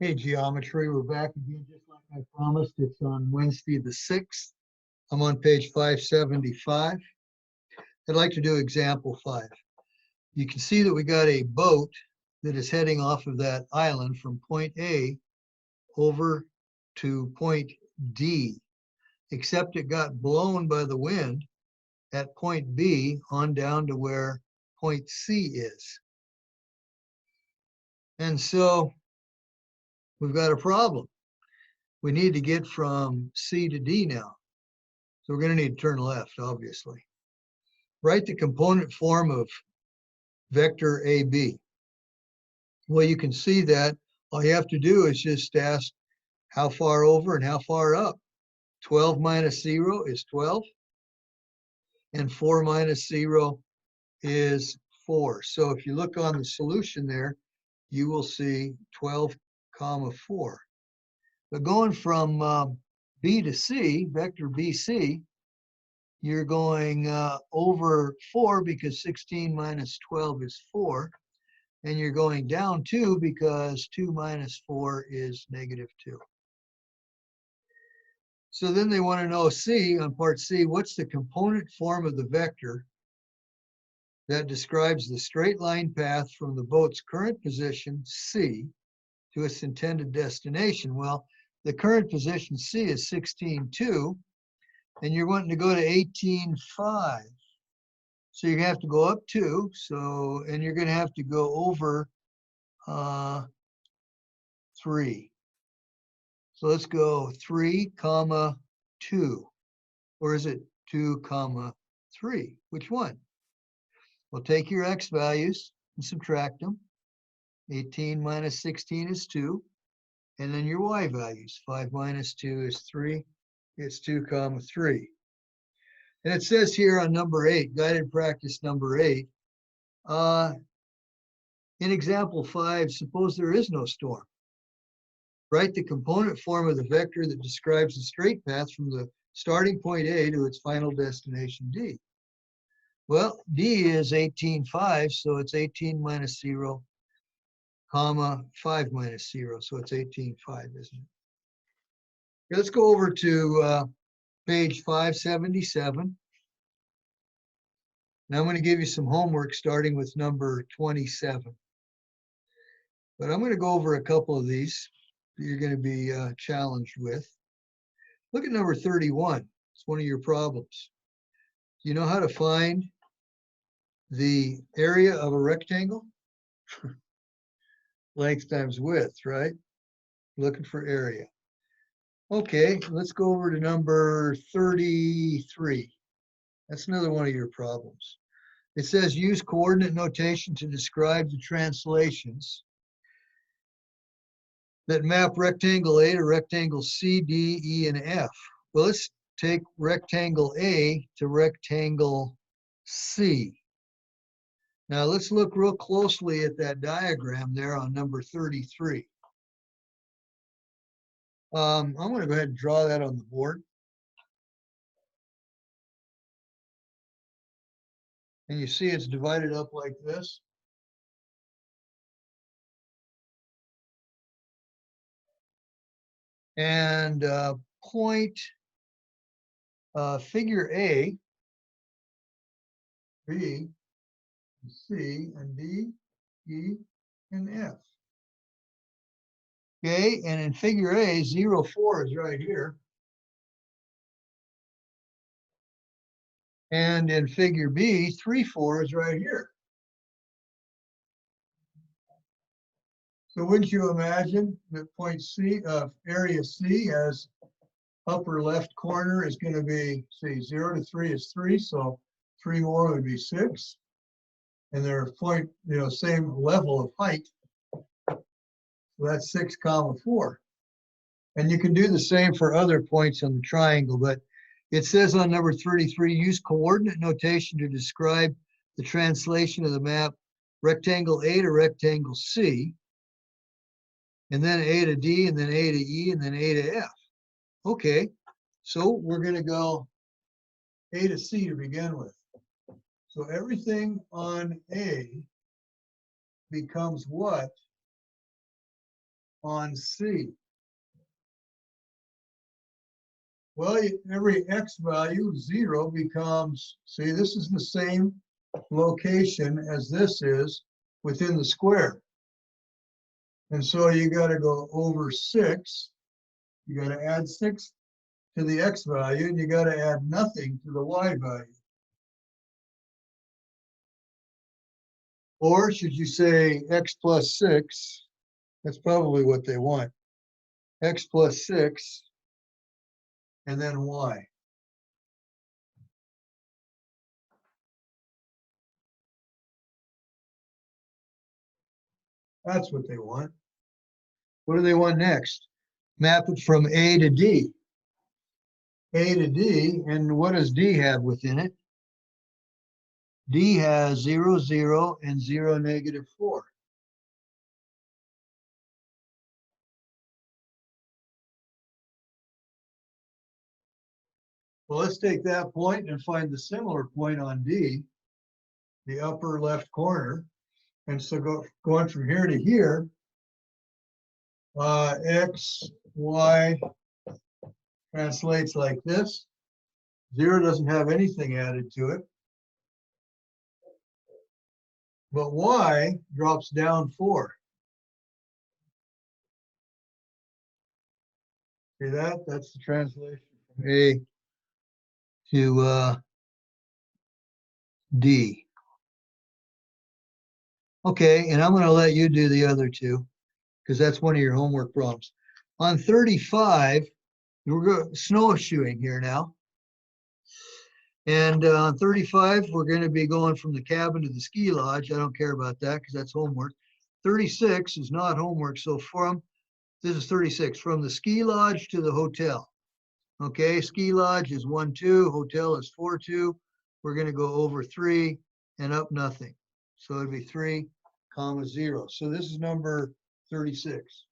Hey, geometry, we're back again, just like I promised. It's on Wednesday the 6th. I'm on page 575. I'd like to do example 5. You can see that we got a boat that is heading off of that island from point A over to point D, except it got blown by the wind at point B on down to where point C is. And so we've got a problem. We need to get from C to D now. So we're going to need to turn left, obviously. Write the component form of vector AB. Well, you can see that all you have to do is just ask how far over and how far up. 12 minus 0 is 12, and 4 minus 0 is 4. So if you look on the solution there, you will see 12, 4. But going from B to C, vector BC, you're going over 4 because 16 minus 12 is 4. And you're going down 2 because 2 minus 4 is negative 2. So then they want to know C, on part C, what's the component form of the vector that describes the straight line path from the boat's current position, C, to its intended destination? Well, the current position C is 16.2, and you're wanting to go to 18.5. So you're gonna have to go up 2, and you're gonna have to go over 3. So let's go 3, 2, or is it 2, 3? Which one? Well, take your x values and subtract them. 18 minus 16 is 2. And then your y values. 5 minus 2 is 3. It's 2, 3. And it says here on number 8, guided practice number 8, in example 5, suppose there is no storm. Write the component form of the vector that describes the straight path from the starting point A to its final destination D. Well, D is 18.5, so it's 18 minus 0, 5 minus 0, so it's 18.5, isn't it? Okay, let's go over to page 577. Now I'm going to give you some homework starting with number 27. But I'm going to go over a couple of these that you're going to be challenged with. Look at number 31. It's one of your problems. Do you know how to find the area of a rectangle? Length times width, right? Looking for area. Okay, let's go over to number 33. That's another one of your problems. It says use coordinate notation to describe the translations that map rectangle A to rectangle C, D, E, and F. Well, let's take rectangle A to rectangle C. Now let's look real closely at that diagram there on number 33. I'm going to go ahead and draw that on the board. And you see it's divided up like this. And point figure A, B, C, and D, E, and F. Okay, and in figure A, 0, 4 is right here. And in figure B, 3, 4 is right here. So wouldn't you imagine that point C, area C as upper left corner is going to be, see, 0 to 3 is 3, so 3 more would be 6. And they're point, same level of height. So that's 6, 4. And you can do the same for other points on the triangle, but it says on number 33, use coordinate notation to describe the translation of the map rectangle A to rectangle C, and then A to D, and then A to E, and then A to F. Okay, so we're going to go A to C to begin with. So everything on A becomes what on C? Well, every x value, 0, becomes, see, this is the same location as this is within the square. And so you got to go over 6. You got to add 6 to the x value, and you got to add nothing to the y value. Or should you say x plus 6? That's probably what they want. X plus 6, and then y. That's what they want. What do they want next? Map it from A to D. A to D, and what does D have within it? D has 0, 0, and 0, negative 4. Well, let's take that point and find the similar point on D, the upper left corner. And so going from here to here, x, y translates like this. 0 doesn't have anything added to it. But y drops down 4. See that? That's the translation from A to D. Okay, and I'm going to let you do the other two because that's one of your homework problems. On 35, we're snowshoeing here now. And on 35, we're going to be going from the cabin to the ski lodge. I don't care about that because that's homework. 36 is not homework. So this is 36, from the ski lodge to the hotel. Okay, ski lodge is 1, 2, hotel is 4, 2. We're going to go over 3 and up nothing. So it'd be 3, 0. So this is number 36.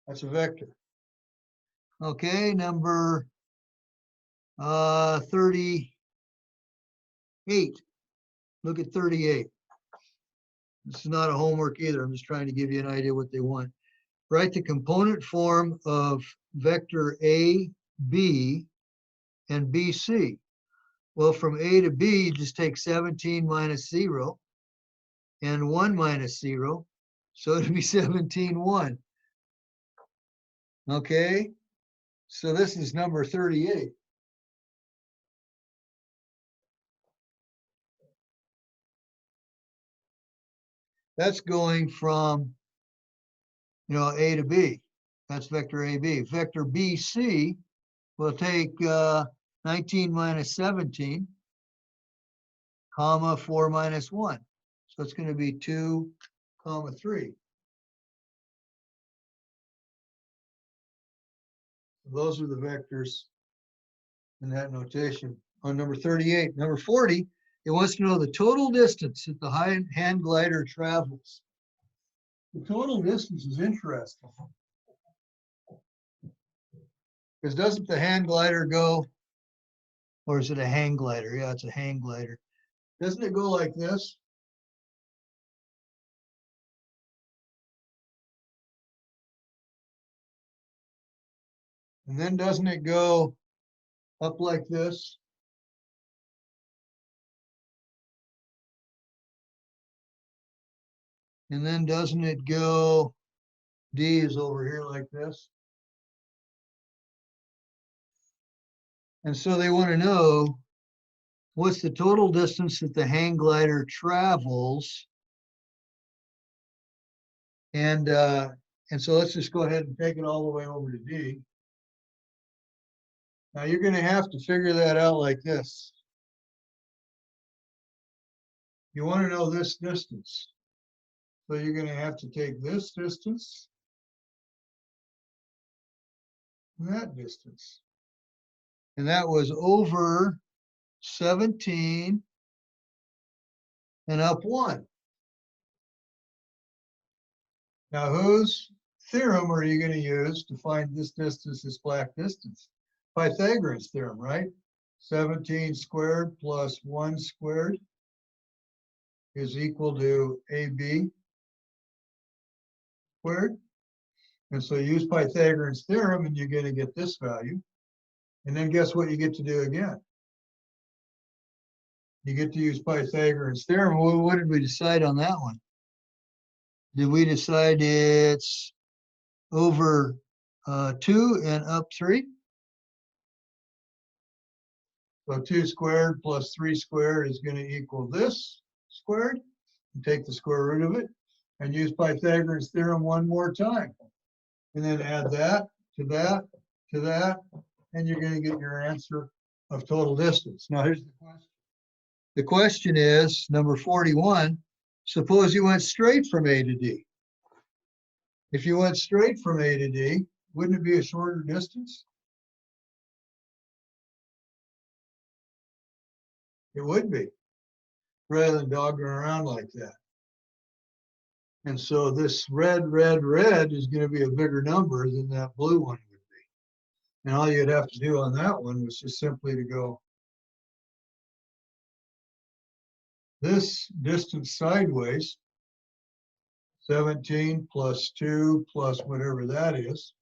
That's a vector. Okay, number 38. Look at 38. This is not a homework either. I'm just trying to give you an idea what they want. Write the component form of vector A, B, and BC. Well, from A to B, you just take 17 minus 0 and 1 minus 0. So it'd be 17, 1. Okay, so this is number 38. That's going from, A to B. That's vector AB. Vector BC will take 19 minus 17, comma 4 minus 1. So it's going to be 2, 3. Those are the vectors in that notation. On number 38, number 40, it wants to know the total distance that the hand glider travels. The total distance is interesting. Because doesn't the hand glider go, or is it a hang glider? Yeah, it's a hang glider. Doesn't it go like this? And then doesn't it go up like this? And then doesn't it go, D is over here like this? And so they want to know what's the total distance that the hang glider travels. And so let's just go ahead and take it all the way over to D. Now you're going to have to figure that out like this. You want to know this distance. So you're going to have to take this distance and that distance. And that was over 17 and up 1. Now, whose theorem are you going to use to find this distance, this black distance? Pythagoras theorem, right? 17 squared plus 1 squared is equal to AB squared. And so use Pythagoras theorem and you're going to get this value. And then guess what you get to do again? You get to use Pythagoras theorem. Well, what did we decide on that one? Did we decide it's over 2 and up 3? So 2 squared plus 3 squared is going to equal this squared. And take the square root of it and use Pythagoras theorem one more time. And then add that to that to that, and you're going to get your answer of total distance. Now here's the question. The question is, number 41, suppose you went straight from A to D. If you went straight from A to D, wouldn't it be a shorter distance? It would be, rather than dogging around like that. And so this red is going to be a bigger number than that blue one would be. And all you'd have to do on that one was just simply to go this distance sideways, 17 plus 2 plus whatever that is.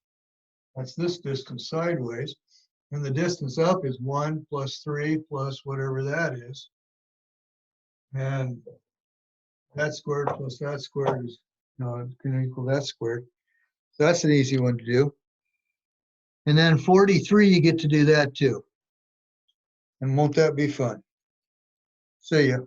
That's this distance sideways. And the distance up is 1 plus 3 plus whatever that is. And that squared plus that squared is, no, it's going to equal that squared. So that's an easy one to do. And then 43, you get to do that too. And won't that be fun? See ya.